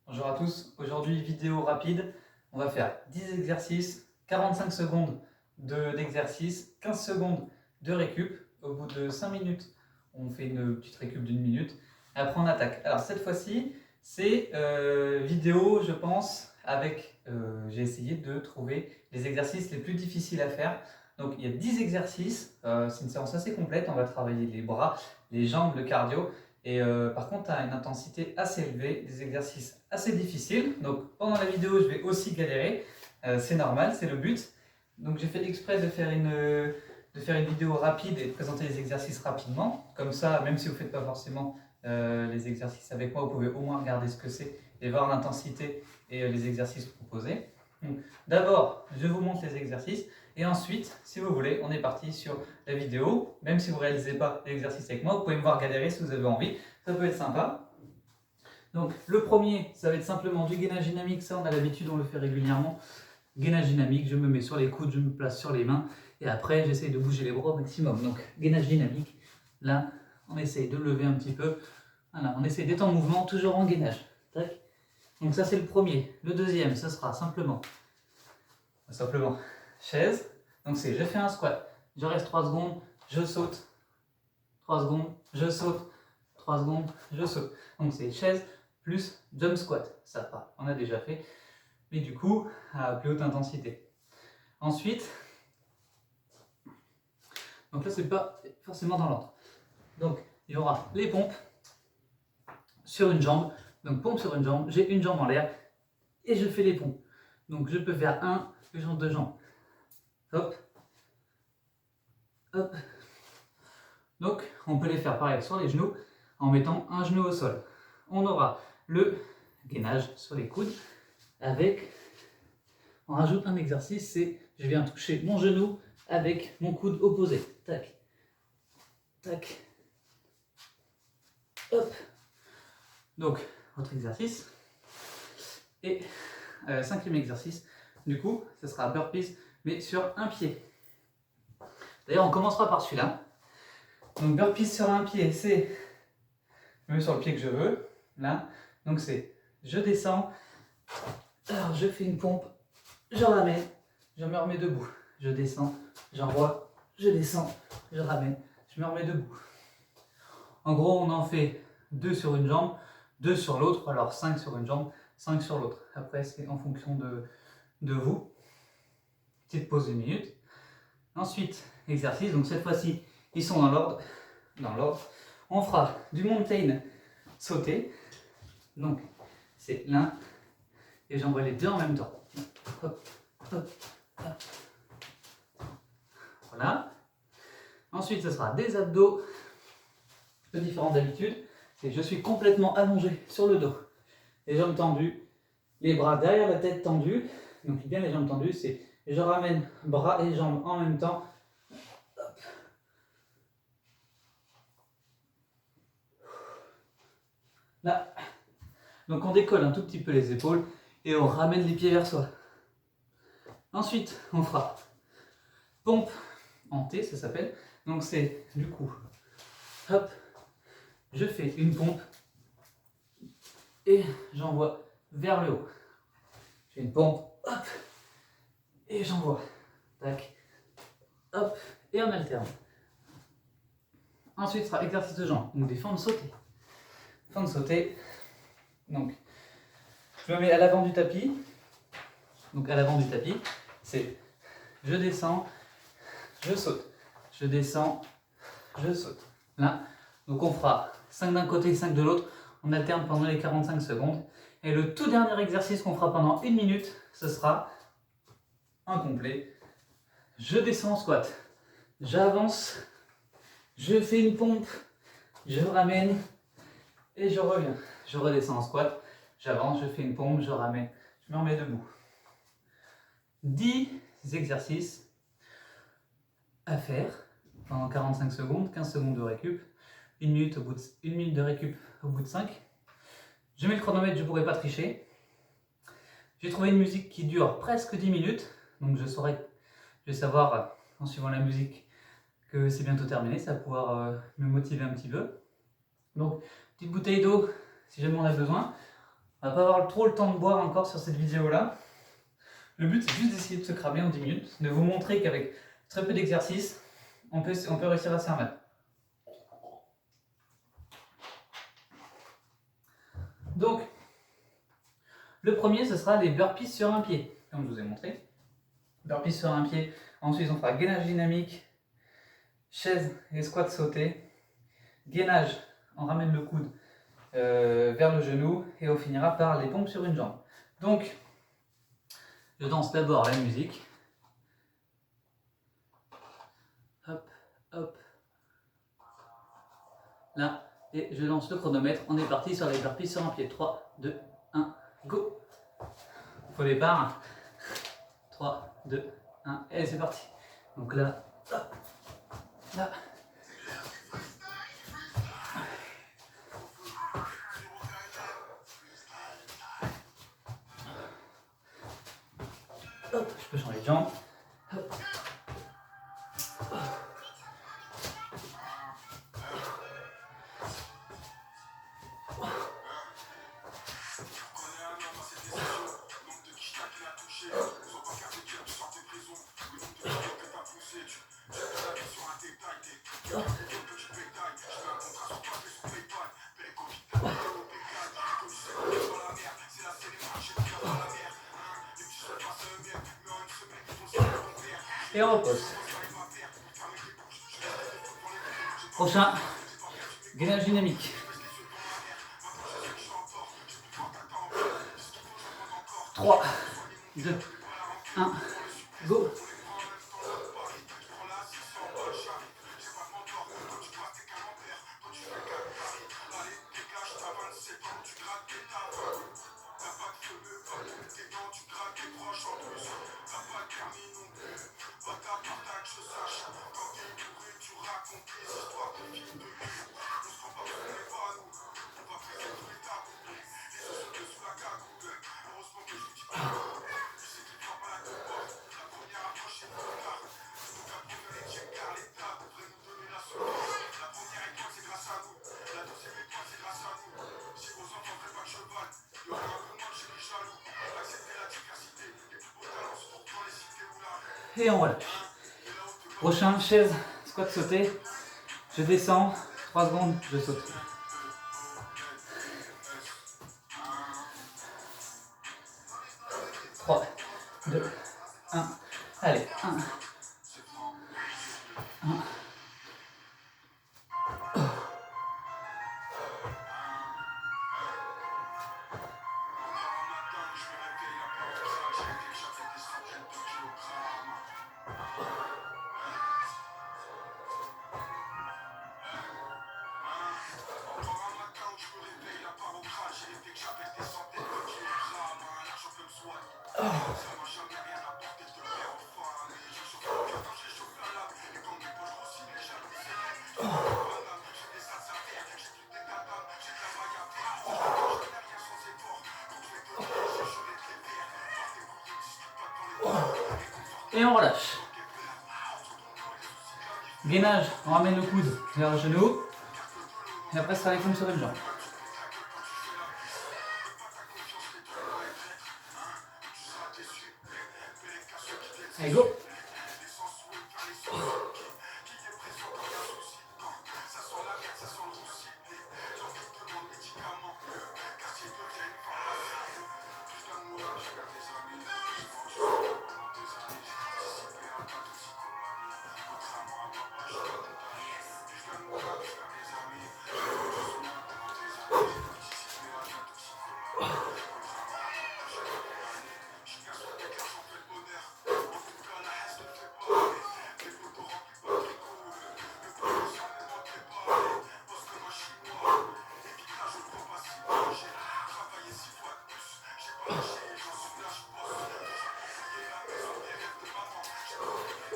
Bonjour à tous, aujourd'hui vidéo rapide, on va faire 10 exercices, 45 secondes d'exercice, 15 secondes de récup. Au bout de 5 minutes, on fait une petite récup d'une minute, et après on attaque. Alors cette fois-ci, c'est vidéo je pense, avec, j'ai essayé de trouver les exercices les plus difficiles à faire. Donc il y a 10 exercices, c'est une séance assez complète, on va travailler les bras, les jambes, le cardio. Et par contre, tu as une intensité assez élevée, des exercices assez difficiles. Donc pendant la vidéo, je vais aussi galérer. C'est normal, c'est le but. Donc j'ai fait exprès de faire une vidéo rapide et de présenter les exercices rapidement. Comme ça, même si vous ne faites pas forcément les exercices avec moi, vous pouvez au moins regarder ce que c'est et voir l'intensité et les exercices proposés. D'abord, je vous montre les exercices. Et ensuite, si vous voulez, on est parti sur la vidéo. Même si vous ne réalisez pas l'exercice avec moi, vous pouvez me voir galérer si vous avez envie. Ça peut être sympa. Donc, le premier, ça va être simplement du gainage dynamique. Ça, on a l'habitude, on le fait régulièrement. Gainage dynamique, je me mets sur les coudes, je me place sur les mains. Et après, j'essaye de bouger les bras au maximum. Donc, gainage dynamique. Là, on essaye de lever un petit peu. Voilà, on essaye d'être en mouvement, toujours en gainage. Tac. Donc, ça, c'est le premier. Le deuxième, ce sera simplement chaise. Donc c'est je fais un squat, je reste 3 secondes, je saute, 3 secondes, je saute, 3 secondes, je saute. Donc c'est chaise plus jump squat. Ça, on a déjà fait, mais du coup à plus haute intensité. Ensuite, donc là c'est pas forcément dans l'ordre. Donc il y aura les pompes sur une jambe. Donc pompe sur une jambe, j'ai une jambe en l'air et je fais les pompes. Donc je peux faire 1, 2 jambes. Hop, hop. Donc on peut les faire pareil sur les genoux en mettant un genou au sol. On aura le gainage sur les coudes avec, on rajoute un exercice, c'est je viens toucher mon genou avec mon coude opposé. Tac, tac, hop. Donc autre exercice. Et cinquième exercice, du coup, ce sera burpees mais sur un pied. D'ailleurs on commencera par celui-là. Donc burpees sur un pied, c'est je me mets sur le pied que je veux, là. Donc c'est je descends, alors je fais une pompe, je ramène, je me remets debout. Je descends, j'envoie, je descends, je ramène, je me remets debout. En gros, on en fait 2 sur une jambe, 2 sur l'autre, alors 5 sur une jambe, 5 sur l'autre. Après, c'est en fonction de vous. Petite pause d'une minute. Ensuite, exercice, donc cette fois-ci, ils sont dans l'ordre. On fera du mountain sauté. Donc, c'est l'un, et j'envoie les deux en même temps. Hop, hop, hop. Voilà. Ensuite, ce sera des abdos. Le différent d'habitude, c'est que je suis complètement allongé sur le dos. Les jambes tendues, les bras derrière la tête tendus. Donc, bien les jambes tendues, c'est je ramène bras et jambes en même temps. Hop. Là. Donc, on décolle un tout petit peu les épaules et on ramène les pieds vers soi. Ensuite, on fera pompe en T, ça s'appelle. Donc, c'est du coup, hop, je fais une pompe et j'envoie vers le haut. Je fais une pompe, hop, et j'envoie. Tac, hop, et on alterne. Ensuite, ce sera exercice de jambes, donc des fentes sautées. Fentes sautées, donc je me mets à l'avant du tapis. Donc à l'avant du tapis, c'est je descends, je saute, je descends, je saute. Là, donc on fera 5 d'un côté, 5 de l'autre. On alterne pendant les 45 secondes. Et le tout dernier exercice qu'on fera pendant 1 minute, ce sera un complet. Je descends en squat, j'avance, je fais une pompe, je ramène et je reviens. Je redescends en squat, j'avance, je fais une pompe, je ramène, je me remets debout. 10 exercices à faire pendant 45 secondes, 15 secondes de récup, 1 minute de récup au bout de 5. Je mets le chronomètre, je ne pourrai pas tricher. J'ai trouvé une musique qui dure presque 10 minutes, donc je vais savoir en suivant la musique que c'est bientôt terminé, ça va pouvoir me motiver un petit peu. Donc, petite bouteille d'eau si jamais on a besoin. On va pas avoir trop le temps de boire encore sur cette vidéo-là. Le but, c'est juste d'essayer de se cramer en 10 minutes, de vous montrer qu'avec très peu d'exercice, on peut réussir à s'y remettre. Donc, le premier, ce sera les burpees sur un pied, comme je vous ai montré. Burpees sur un pied. Ensuite, on fera gainage dynamique, chaise et squat sauté. Gainage, on ramène le coude vers le genou et on finira par les pompes sur une jambe. Donc, je danse d'abord la musique. Hop, hop. Là, et je lance le chronomètre. On est parti sur les burpees sur un pied. 3, 2, 1, go. Faux départ. 3, 2, 1, et c'est parti. Donc là, hop, là. Hop, je peux changer de jambe. Hop. Et on repose. Prochain, gainage dynamique. 3, 2, 1, go. Et on relâche. Prochain, chaise, squat sauté. Je descends, 3 secondes, je saute. Trois, 2, 1. Allez, 1. 1. Et on relâche. Gainage, on ramène le coude vers le genou. Et après, ce sera les pompes sur une jambe. Allez, go.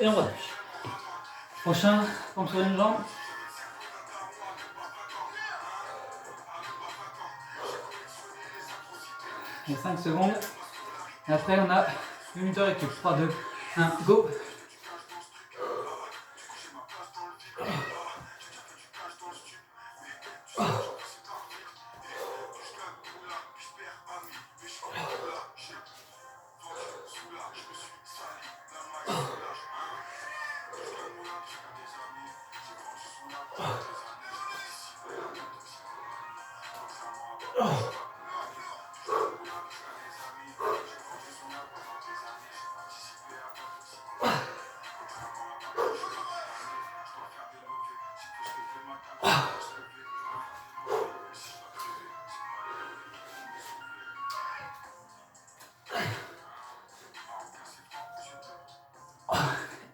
Et on relâche. Prochain, pompe sur une jambe. Et 5 secondes. Et après, on a une minute de récup. 3, 2, 1, go.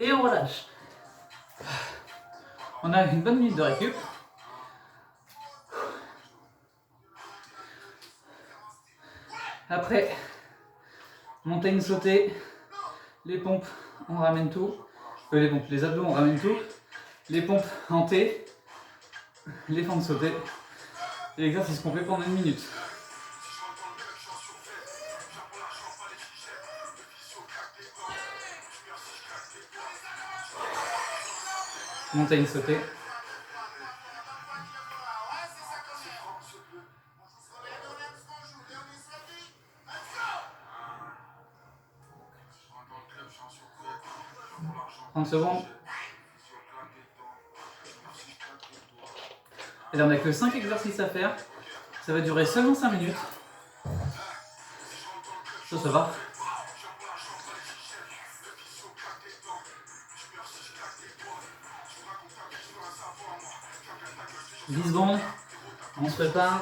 Et on relâche. On a une bonne minute de récup. Après, montagne sautée, les pompes, on ramène tout. Les abdos, on ramène tout. Les pompes en T, les fentes sautées. Et l'exercice qu'on fait pendant 1 minute. Montagne sautée. « 30 secondes. Et là, on n'a que 5 exercices à faire. Ça va durer seulement 5 minutes. Ça va. 10 secondes. On se prépare.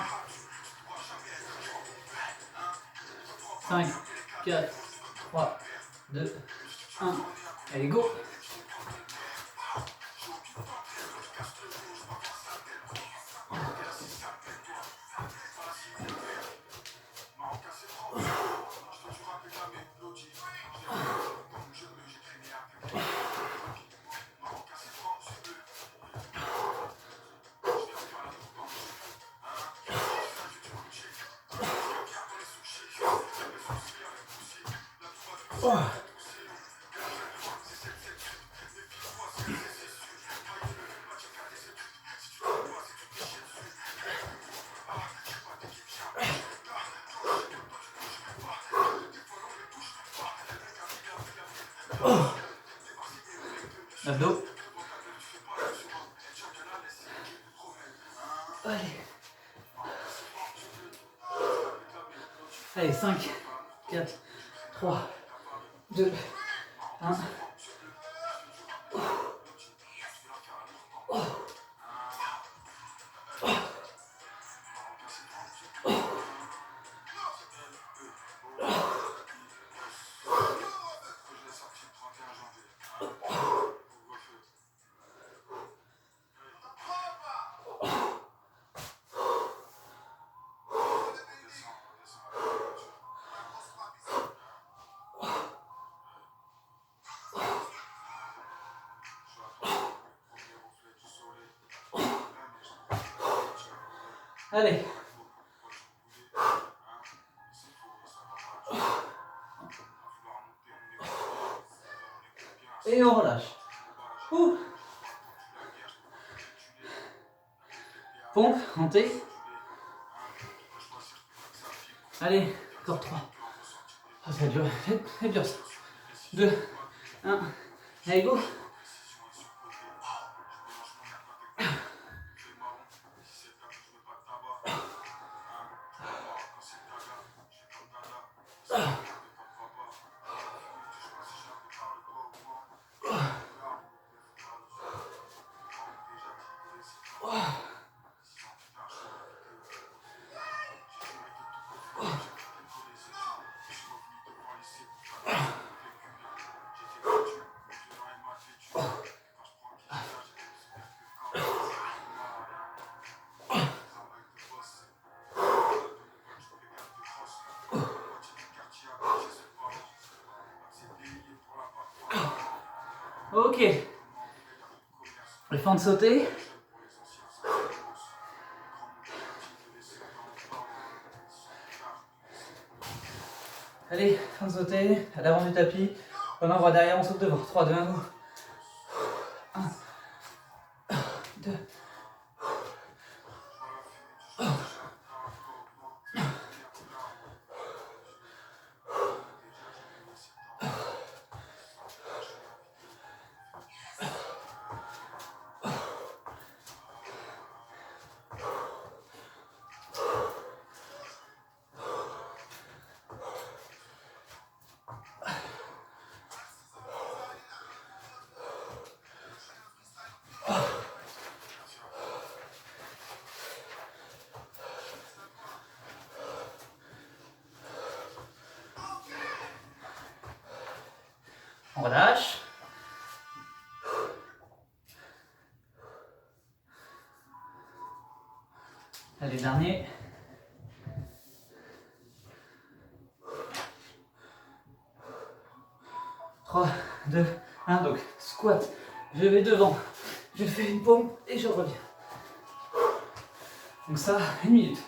5, 4, 3, 2, 1. Allez, go! Oh. Oh. Abdos. Allez, 5, 4, 3, 2, 1. Allez. Et on relâche. Ouh. Pompe, montée. Allez, encore 3. Oh, ça dure, c'est dur ça. 2, 1. Allez, go. Ok. Les fentes sautées. Allez, fentes sautées, à l'avant du tapis. On envoie derrière, on saute devant. 3, 2, 1, go. 1, 2. On relâche. Allez, dernier. Trois, 2, 1. Donc, squat. Je vais devant. Je fais une pompe et je reviens. Donc ça, 1 minute.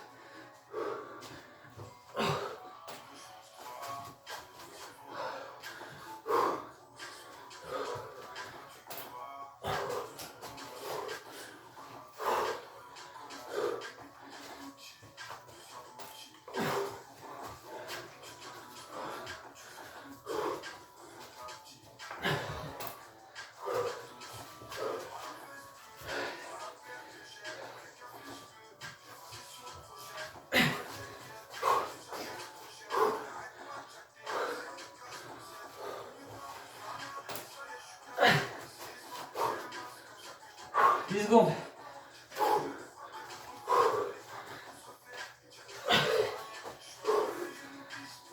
Secondes.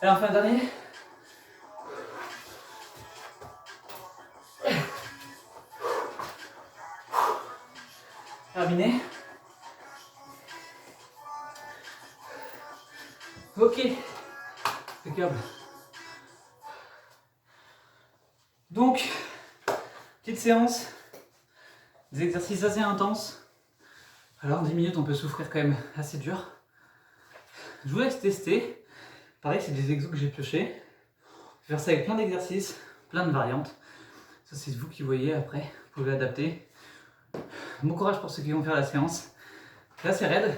Et enfin, dernier. Terminé. Ok. Impeccable. Donc, petite séance. Des exercices assez intenses. Alors 10 minutes on peut souffrir quand même assez dur. Je vous laisse tester. Pareil, c'est des exos que j'ai piochés. Je vais faire ça avec plein d'exercices, plein de variantes. Ça c'est vous qui voyez après, vous pouvez adapter. Bon courage pour ceux qui vont faire la séance. Là c'est raide.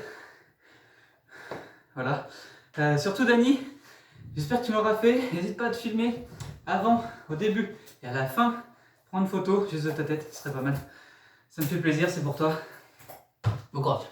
Voilà. Surtout Dani, j'espère que tu l'auras fait. N'hésite pas à te filmer avant, au début et à la fin. Prends une photo juste de ta tête, ce serait pas mal. Ça me fait plaisir, c'est pour toi. Bon courage.